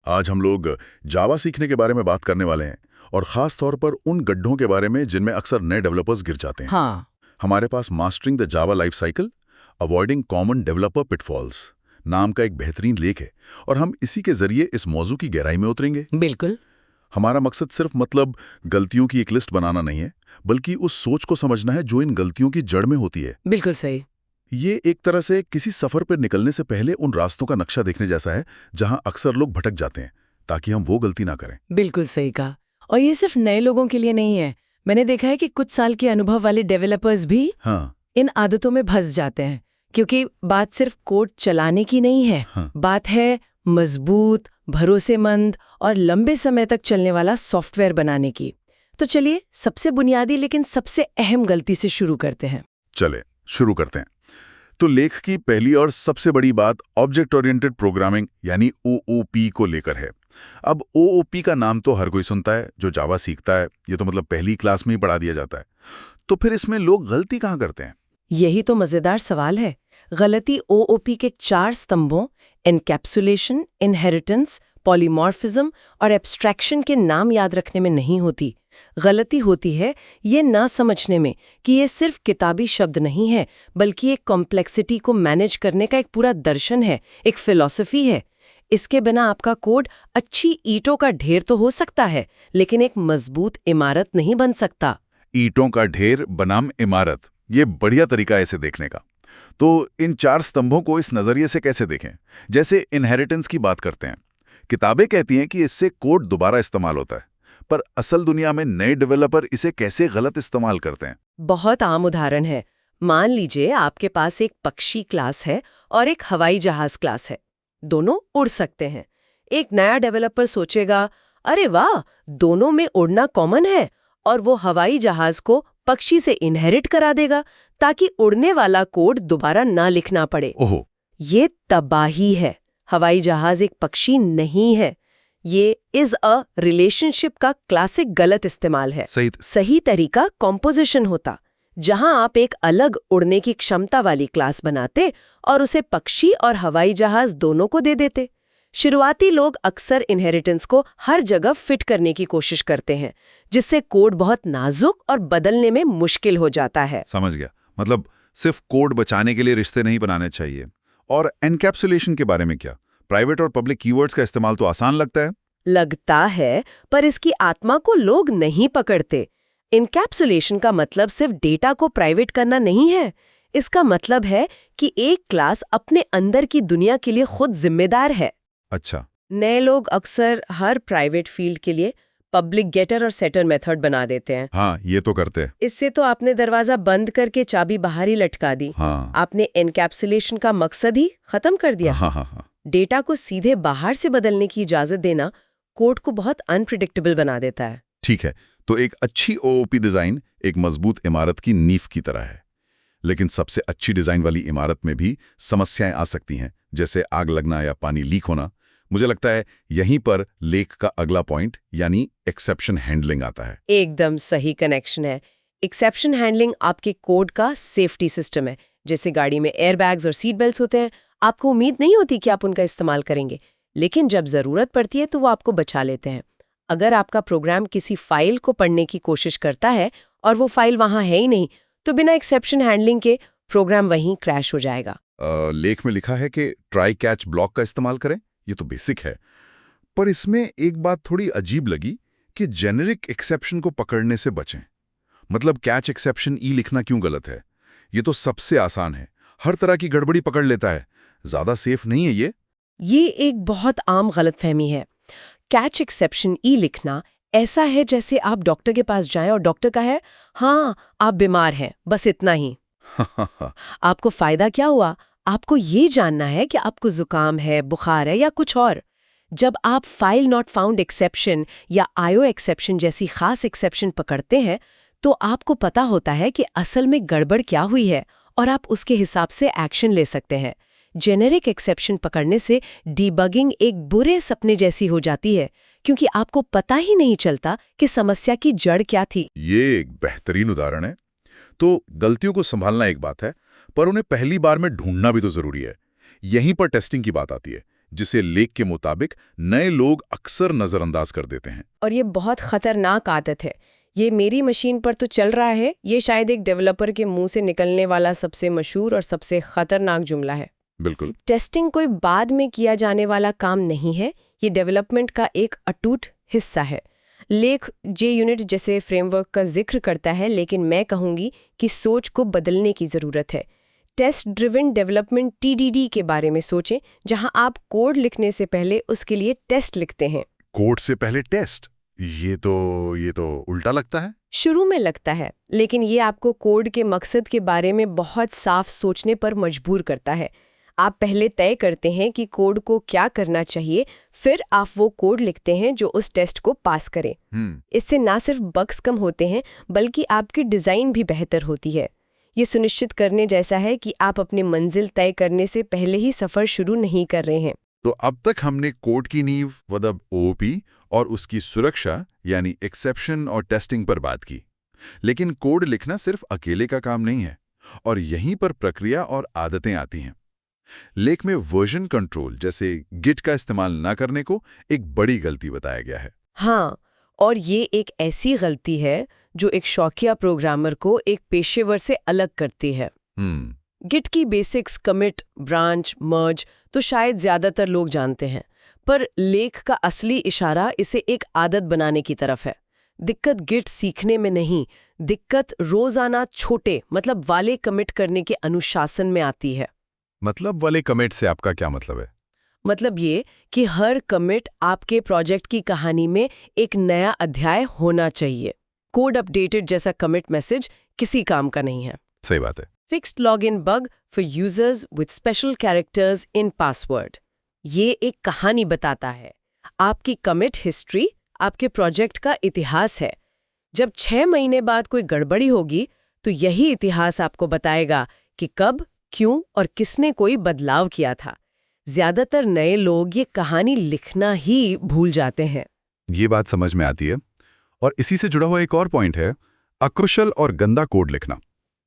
आज हम लोग जावा सीखने के बारे में बात करने वाले हैं और खास तौर पर उन गड्ढों के बारे में जिनमें अक्सर नए डेवलपर्स गिर जाते हैं। हाँ, हमारे पास mastering the Java life cycle avoiding common developer pitfalls नाम का एक बेहतरीन लेख है और हम इसी के जरिए इस मौजू की गहराई में उतरेंगे। बिल्कुल। हमारा मकसद सिर्फ गलतियों की एक लिस्ट बनाना नहीं है, बल्कि उस सोच को समझना है जो इन गलतियों की जड़ में होती है। बिल्कुल सही। ये एक तरह से किसी सफर पर निकलने से पहले उन रास्तों का नक्शा देखने जैसा है जहां अक्सर लोग भटक जाते हैं, ताकि हम वो गलती ना करें। बिल्कुल सही कहा। और ये सिर्फ नए लोगों के लिए नहीं है। मैंने देखा है कि कुछ साल के अनुभव वाले डेवलपर्स भी हाँ, इन आदतों में फंस जाते हैं, क्योंकि बात सिर्फ कोड चलाने की नहीं है। हाँ। बात है मजबूत, भरोसेमंद और लंबे समय तक चलने वाला सॉफ्टवेयर बनाने की। तो चलिए सबसे बुनियादी लेकिन सबसे अहम गलती से शुरू करते हैं। चले शुरू करते हैं। तो लेख की पहली और सबसे बड़ी बात ऑब्जेक्ट ओरिएंटेड प्रोग्रामिंग यानी ओओपी को लेकर है। अब ओओपी का नाम तो हर कोई सुनता है जो जावा सीखता है, ये तो पहली क्लास में ही पढ़ा दिया जाता है। तो फिर इसमें लोग गलती कहाँ करते हैं? यही तो मजेदार सवाल है। गलती ओओपी के 4 स्तंभों एनकैप्सुलेशन, इनहेरिटेंस, पॉलीमॉर्फिज्म और एब्स्ट्रैक्शन के नाम याद रखने में नहीं होती। गलती होती है ये ना समझने में कि ये सिर्फ किताबी शब्द नहीं है, बल्कि एक कॉम्प्लेक्सिटी को मैनेज करने का एक पूरा दर्शन है, एक फिलॉसफी है। इसके बिना आपका कोड अच्छी ईंटों का ढेर तो हो सकता है, लेकिन एक मजबूत इमारत नहीं बन सकता। ईंटों का ढेर बनाम इमारत, ये बढ़िया तरीका है इसे देखने का। तो इन 4 स्तंभों को इस नजरिए से कैसे देखें? जैसे इनहेरिटेंस की बात करते हैं, किताबें कहती हैं कि इससे कोड दोबारा इस्तेमाल होता है, पर असल दुनिया में नए डेवलपर इसे कैसे गलत इस्तेमाल करते हैं? बहुत आम उदाहरण है। मान लीजिए आपके पास एक पक्षी क्लास है और एक हवाई जहाज क्लास है। दोनों उड़ सकते हैं। एक नया डेवलपर सोचेगा, अरे वाह, दोनों में उड़ना कॉमन है, और वो हवाई जहाज को पक्षी से इनहेरिट करा देगा ताकि उड़ने वाला कोड दोबारा ना लिखना पड़े। ओहो, ये तबाही है। हवाई जहाज एक पक्षी नहीं है। ये इज अ रिलेशनशिप का क्लासिक गलत इस्तेमाल है। सही तरीका कॉम्पोजिशन होता, जहां आप एक अलग उड़ने की क्षमता वाली क्लास बनाते और उसे पक्षी और हवाई जहाज दोनों को दे देते। शुरुआती लोग अक्सर इनहेरिटेंस को हर जगह फिट करने की कोशिश करते हैं, जिससे कोड बहुत नाजुक और बदलने में मुश्किल हो जाता है। समझ गया। सिर्फ कोड बचाने के लिए रिश्ते नहीं बनाने चाहिए। और एनकैप्सुलेशन के बारे में क्या? प्राइवेट और पब्लिक कीवर्ड्स का इस्तेमाल तो आसान लगता है, पर इसकी आत्मा को लोग नहीं पकड़ते। इनकैप्सुलेशन का मतलब सिर्फ डेटा को प्राइवेट करना नहीं है। इसका मतलब है कि एक क्लास अपने अंदर की दुनिया के लिए खुद जिम्मेदार है। अच्छा। नए लोग अक्सर हर प्राइवेट फील्ड के लिए पब्लिक गेटर और सेटर मेथड बना देते हैं। हाँ, ये तो करते हैं। इससे तो आपने दरवाजा बंद करके चाबी बाहर ही लटका दी। हाँ। आपने एनकैप्सुलेशन का मकसद ही खत्म कर दिया। हाँ। डेटा को सीधे बाहर से बदलने की इजाजत देना कोड को बहुत अनप्रिडिक्टेबल बना देता है। ठीक है, तो एक अच्छी ओओपी डिजाइन एक मजबूत इमारत की नींव की तरह है। लेकिन सबसे अच्छी डिजाइन वाली इमारत में भी समस्याएं आ सकती हैं, जैसे आग लगना या पानी लीक होना। मुझे लगता है यहीं पर लेख का अगला पॉइंट यानी एक्सेप्शन हैंडलिंग आता है। एकदम सही कनेक्शन है। एक्सेप्शन हैंडलिंग आपके कोड का सेफ्टी सिस्टम है। जैसे गाड़ी में एयरबैग्स और सीट बेल्ट्स होते हैं, आपको उम्मीद नहीं होती कि आप उनका इस्तेमाल करेंगे, लेकिन जब जरूरत पड़ती है तो वो आपको बचा लेते हैं। अगर आपका प्रोग्राम किसी फाइल को पढ़ने की कोशिश करता है और वो फाइल वहां है ही नहीं, तो बिना एक्सेप्शन हैंडलिंग के प्रोग्राम वहीं क्रैश हो जाएगा। लेख में लिखा है कि ट्राई कैच ब्लॉक का इस्तेमाल करें, ये तो बेसिक है। पर इसमें एक बात थोड़ी अजीब लगी कि जेनेरिक एक्सेप्शन को पकड़ने से बचें। कैच एक्सेप्शन ई लिखना क्यों गलत है? ये तो सबसे आसान है, हर तरह की गड़बड़ी पकड़ लेता है। ज्यादा सेफ नहीं है ये एक बहुत आम गलतफहमी है। कैच एक्सेप्शन ई लिखना ऐसा है जैसे आप डॉक्टर के पास जाएं और डॉक्टर कहे, हाँ आप बीमार हैं, बस इतना ही। आपको फायदा क्या हुआ? आपको ये जानना है कि आपको जुकाम है, बुखार है या कुछ और। जब आप फाइल नॉट फाउंड एक्सेप्शन या आईओ एक्सेप्शन जैसी खास एक्सेप्शन पकड़ते हैं, तो आपको पता होता है कि असल में गड़बड़ क्या हुई है और आप उसके हिसाब से एक्शन ले सकते हैं। जेनेरिक एक्सेप्शन पकड़ने से डीबगिंग एक बुरे सपने जैसी हो जाती है, क्योंकि आपको पता ही नहीं चलता कि समस्या की जड़ क्या थी। ये एक बेहतरीन उदाहरण है। तो गलतियों को संभालना एक बात है, पर उन्हें पहली बार में ढूंढना भी तो जरूरी है। यहीं पर टेस्टिंग की बात आती है। जिसे लेख के मुताबिक नए लोग अक्सर नजरअंदाज कर देते हैं। और ये बहुत खतरनाक आदत है। ये मेरी मशीन पर तो चल रहा है, ये शायद एक डेवलपर के मुंह से निकलने वाला सबसे मशहूर और सबसे खतरनाक जुमला है। बिल्कुल। टेस्टिंग कोई बाद में किया जाने वाला काम नहीं है, ये डेवलपमेंट का एक अटूट हिस्सा है। लेख JUnit जैसे फ्रेमवर्क का जिक्र करता है, लेकिन मैं कहूंगी कि सोच को बदलने की जरूरत है। टेस्ट ड्रिवन डेवलपमेंट TDD के बारे में सोचें, जहां आप कोड लिखने से पहले उसके लिए टेस्ट लिखते हैं। कोड से पहले टेस्ट, ये तो उल्टा लगता है। शुरू में लगता है, लेकिन ये आपको कोड के मकसद के बारे में बहुत साफ सोचने पर मजबूर करता है। आप पहले तय करते हैं कि कोड को क्या करना चाहिए, फिर आप वो कोड लिखते हैं जो उस टेस्ट को पास करे। इससे ना सिर्फ बग्स कम होते हैं, बल्कि आपकी डिज़ाइन भी बेहतर होती है। ये सुनिश्चित करने जैसा है कि आप अपनी मंजिल तय करने से पहले ही सफ़र शुरू नहीं कर रहे हैं। तो अब तक हमने कोड की नींव मतलब OOP और उसकी सुरक्षा यानी एक्सेप्शन और टेस्टिंग पर बात की। लेकिन कोड लिखना सिर्फ अकेले का काम नहीं है, और यहीं पर प्रक्रिया और आदतें आती हैं। लेख में वर्जन कंट्रोल जैसे गिट का इस्तेमाल न करने को एक बड़ी गलती बताया गया है। हाँ, और ये एक ऐसी गलती है जो एक शौकिया प्रोग्रामर को एक पेशेवर से अलग करती है। गिट की बेसिक्स कमिट, ब्रांच, मर्ज तो शायद ज्यादातर लोग जानते हैं, पर लेख का असली इशारा इसे एक आदत बनाने की तरफ है। दिक्कत गिट सीखने में नहीं, दिक्कत रोजाना छोटे मतलब वाले कमिट करने के अनुशासन में आती है। मतलब वाले कमिट से आपका क्या मतलब है? मतलब ये कि हर कमिट आपके प्रोजेक्ट की कहानी में एक नया अध्याय होना चाहिए। कोड अपडेटेड जैसा कमिट मैसेज किसी काम का नहीं है। सही बात है। Fixed login bug for users with special characters in password, ये एक कहानी बताता है। आपकी कमिट हिस्ट्री आपके प्रोजेक्ट का इतिहास है। जब 6 महीने बाद कोई गड़बड़ी होगी, तो यही इतिहास आपको बताएगा कि कब, क्यों और किसने कोई बदलाव किया था। ज्यादातर नए लोग ये कहानी लिखना ही भूल जाते हैं। ये बात समझ में आती है। और इसी से जुड़ा हुआ एक और पॉइंट है, अकुशल और गंदा कोड लिखना।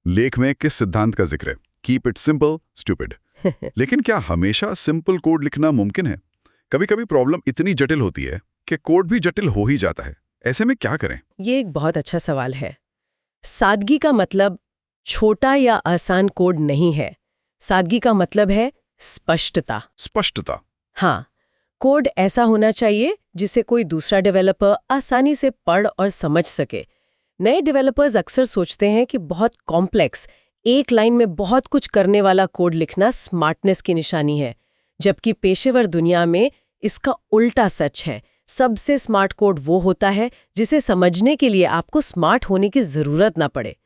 लेख में किस सिद्धांत का जिक्र है? Keep it simple, stupid. लेकिन क्या हमेशा सिंपल कोड लिखना मुमकिन है? कभी कभी प्रॉब्लम इतनी जटिल होती है कि कोड भी जटिल हो ही जाता है। ऐसे में क्या करें? ये एक बहुत अच्छा सवाल है। सादगी का मतलब छोटा या आसान कोड नहीं है। सादगी का मतलब है स्पष्टता। स्पष्टता। हाँ, कोड ऐसा होना चाहिए जिसे कोई दूसरा डेवलपर आसानी से पढ़ और समझ सके। नए डेवलपर्स अक्सर सोचते हैं कि बहुत कॉम्प्लेक्स, एक लाइन में बहुत कुछ करने वाला कोड लिखना स्मार्टनेस की निशानी है, जबकि पेशेवर दुनिया में इसका उल्टा सच है। सबसे स्मार्ट कोड वो होता है जिसे समझने के लिए आपको स्मार्ट होने की जरूरत ना पड़े।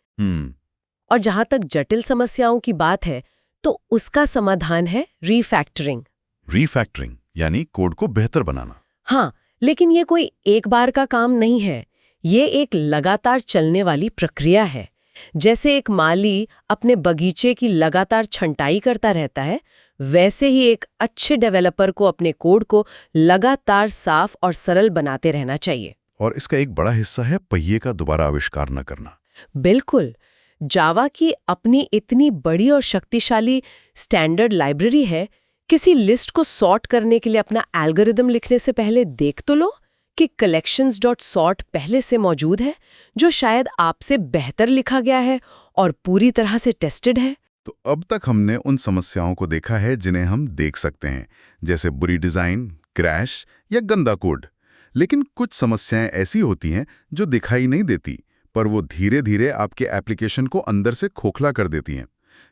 और जहां तक जटिल समस्याओं की बात है, तो उसका समाधान है रीफैक्टरिंग। रीफैक्टरिंग यानी कोड को बेहतर बनाना। हाँ, लेकिन ये कोई एक बार का काम नहीं है। ये एक लगातार चलने वाली प्रक्रिया है। जैसे एक माली अपने बगीचे की लगातार छंटाई करता रहता है, वैसे ही एक अच्छे डेवलपर को अपने कोड को लगातार साफ और सरल बनाते रहना चाहिए। और इसका एक बड़ा हिस्सा है पहिए का दोबारा आविष्कार न करना। बिल्कुल। जावा की अपनी इतनी बड़ी और शक्तिशाली स्टैंडर्ड लाइब्रेरी है। किसी लिस्ट को सॉर्ट करने के लिए अपना एल्गोरिदम लिखने से पहले देख तो लो कि collections.sort पहले से मौजूद है, जो शायद आपसे बेहतर लिखा गया है और पूरी तरह से टेस्टेड है। तो अब तक हमने उन समस्याओं को देखा है जिन्हें हम देख सकते हैं, जैसे बुरी डिजाइन, क्रैश या गंदा कोड। लेकिन कुछ समस्याएं ऐसी होती हैं जो दिखाई नहीं देती, पर वो धीरे धीरे आपके एप्लीकेशन को अंदर से खोखला कर देती हैं।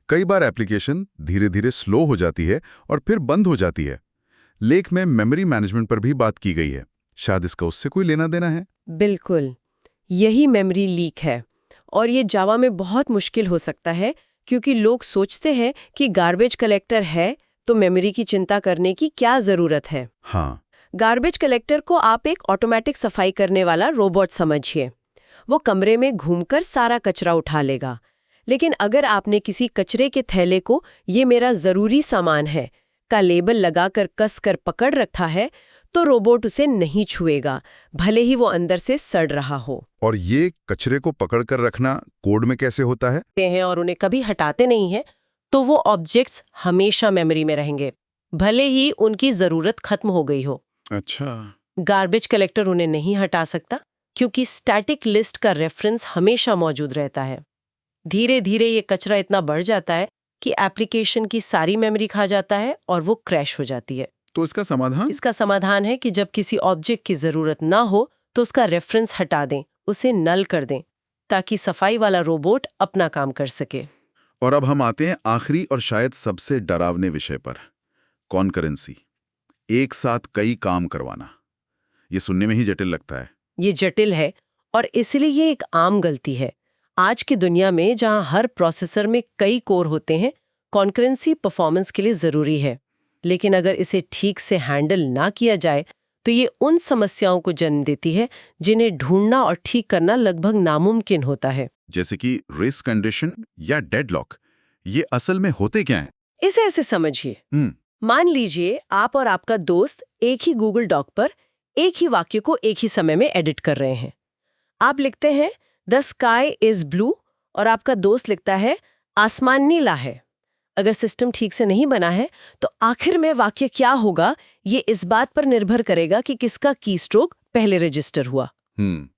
कई बार एप्लीकेशन धीरे धीरे स्लो हो जाती है और फिर बंद हो जाती है। लेख में मेमोरी मैनेजमेंट पर भी बात की गई है। शायद इसका उससे कोई लेना देना है। बिल्कुल, यही मेमोरी लीक है। और ये जावा में बहुत मुश्किल हो सकता है, क्योंकि लोग सोचते हैं कि गार्बेज कलेक्टर है तो मेमोरी की चिंता करने की क्या जरूरत है। हाँ, गार्बेज कलेक्टर को आप एक ऑटोमेटिक सफाई करने वाला रोबोट समझिए। वो कमरे में घूमकर सारा कचरा उठा लेगा। लेकिन अगर आपने किसी कचरे के थैले को "ये मेरा जरूरी सामान है" का लेबल लगाकर कसकर पकड़ रखा है, तो रोबोट उसे नहीं छुएगा, भले ही वो अंदर से सड़ रहा हो। और ये कचरे को पकड़कर रखना कोड में कैसे होता है? और उन्हें कभी हटाते नहीं हैं, तो वो ऑब्जेक्ट्स हमेशा मेमोरी में रहेंगे। भले ही उनकी जरूरत खत्म हो गई हो। अच्छा। गार्बेज कलेक्टर उन्हें नहीं हटा सकता, क्योंकि स्टैटिक लिस्ट का रेफरेंस हमेशा मौजूद रहता है। धीरे धीरे ये कचरा इतना बढ़ जाता है कि एप्लीकेशन की सारी मेमोरी खा जाता है और वो क्रैश हो जाती है। तो इसका समाधान? इसका समाधान है कि जब किसी ऑब्जेक्ट की जरूरत ना हो तो उसका रेफरेंस हटा दें, उसे नल कर दें, ताकि सफाई वाला रोबोट अपना काम कर सके। और अब हम आते हैं आखिरी और शायद सबसे डरावने विषय पर, कॉन्करेंसी। एक साथ कई काम करवाना। ये सुनने में ही जटिल लगता है। ये जटिल है और इसलिए ये एक आम गलती है। आज की दुनिया में जहां हर प्रोसेसर में कई कोर होते हैं, कॉन्करेंसी परफॉर्मेंस के लिए जरूरी है। लेकिन अगर इसे ठीक से हैंडल ना किया जाए तो ये उन समस्याओं को जन्म देती है जिन्हें ढूंढना और ठीक करना लगभग नामुमकिन होता है। जैसे कि रेस कंडीशन या डेडलॉक। ये असल में होते क्या हैं? इसे ऐसे समझिए। मान लीजिए आप और आपका दोस्त एक ही गूगल डॉक पर एक ही वाक्य को एक ही समय में एडिट कर रहे हैं। आप लिखते हैं द स्काई इज ब्लू और आपका दोस्त लिखता है आसमान नीला है। अगर सिस्टम ठीक से नहीं बना है तो आखिर में वाक्य क्या होगा, ये इस बात पर निर्भर करेगा कि किसका कीस्ट्रोक पहले रजिस्टर हुआ।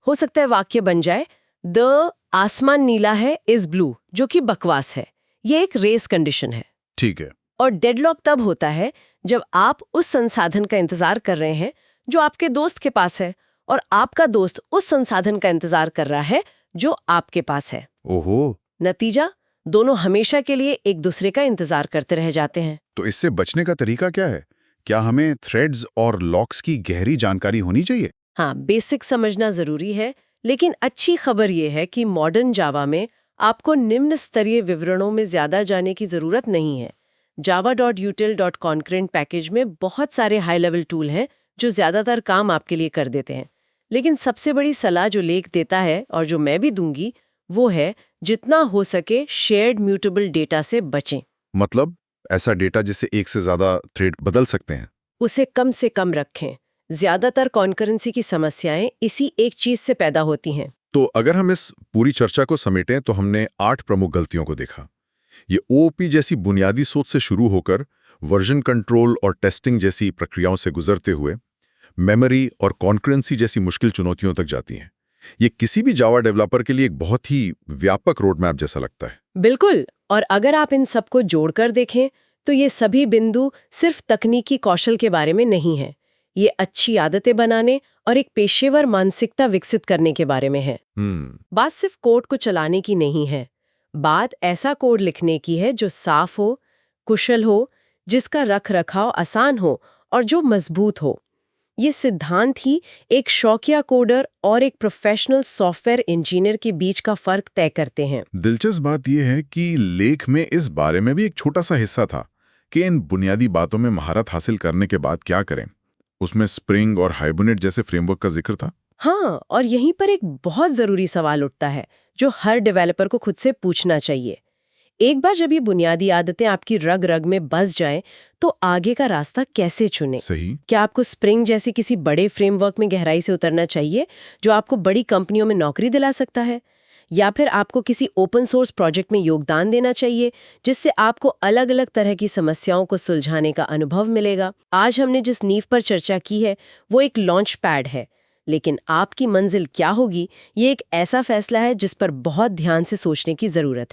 हो सकता है वाक्य बन जाए द आसमान नीला है इज ब्लू, जो कि बकवास है। ये एक रेस कंडीशन है। ठीक है। और डेडलॉक तब होता है जब आप उस संसाधन का इंतजार कर रहे हैं जो आपके दोस्त के पास है और आपका दोस्त उस संसाधन का इंतजार कर रहा है जो आपके पास है। ओहो। नतीजा, दोनों हमेशा के लिए एक दूसरे का इंतजार करते रह जाते हैं। तो इससे बचने का तरीका क्या है? क्या हमें थ्रेड्स और लॉक्स की गहरी जानकारी होनी चाहिए? हाँ, बेसिक समझना जरूरी है, लेकिन अच्छी खबर यह है कि मॉडर्न जावा में आपको निम्न स्तरीय विवरणों में ज्यादा जाने की जरूरत नहीं है। java.util.concurrent पैकेज में बहुत सारे हाई लेवल टूल हैं जो ज्यादातर काम आपके लिए कर देते हैं। लेकिन सबसे बड़ी सलाह जो लेख देता है और जो मैं भी दूंगी वो है जितना हो सके शेयर्ड म्यूटेबल डेटा से बचें। मतलब ऐसा डेटा जिसे एक से ज्यादा थ्रेड बदल सकते हैं? उसे कम से कम रखें। ज्यादातर कॉन्करेंसी की समस्याएं इसी एक चीज से पैदा होती हैं। तो अगर हम इस पूरी चर्चा को समेटें तो हमने 8 प्रमुख गलतियों को देखा। ये ओओपी जैसी बुनियादी सोच से शुरू होकर वर्जन कंट्रोल और टेस्टिंग जैसी प्रक्रियाओं से गुजरते हुए मेमोरी और कॉन्करेंसी जैसी मुश्किल चुनौतियों तक जाती हैं। ये किसी भी जावा डेवलपर के लिए एक बहुत ही व्यापक रोड मैप जैसा लगता है। बिल्कुल। और अगर आप इन सबको जोड़कर देखें तो ये सभी बिंदु सिर्फ तकनीकी कौशल के बारे में नहीं है। ये अच्छी आदतें बनाने और एक पेशेवर मानसिकता विकसित करने के बारे में है। बात सिर्फ कोड को चलाने की नहीं है। बात ऐसा कोड लिखने की है जो साफ हो, कुशल हो, जिसका रख रखाव आसान हो और जो मजबूत हो। ये सिद्धांत ही एक शौकिया कोडर और एक प्रोफेशनल सॉफ्टवेयर इंजीनियर के बीच का फर्क तय करते हैं। दिलचस्प बात यह है कि लेख में इस बारे में भी एक छोटा सा हिस्सा था कि इन बुनियादी बातों में महारत हासिल करने के बाद क्या करें। उसमें स्प्रिंग और हाइबरनेट जैसे फ्रेमवर्क का जिक्र था। हाँ, और यहीं पर एक बहुत जरूरी सवाल उठता है जो हर डेवलपर को खुद से पूछना चाहिए। एक बार जब ये बुनियादी आदतें आपकी रग रग में बस जाएं, तो आगे का रास्ता कैसे चुनें? सही। क्या आपको स्प्रिंग जैसी किसी बड़े फ्रेमवर्क में गहराई से उतरना चाहिए जो आपको बड़ी कंपनियों में नौकरी दिला सकता है, या फिर आपको किसी ओपन सोर्स प्रोजेक्ट में योगदान देना चाहिए जिससे आपको अलग अलग तरह की समस्याओं को सुलझाने का अनुभव मिलेगा? आज हमने जिस नींव पर चर्चा की है वो एक लॉन्च पैड है, लेकिन आपकी मंजिल क्या होगी ये एक ऐसा फैसला है जिस पर बहुत ध्यान से सोचने की जरूरत है।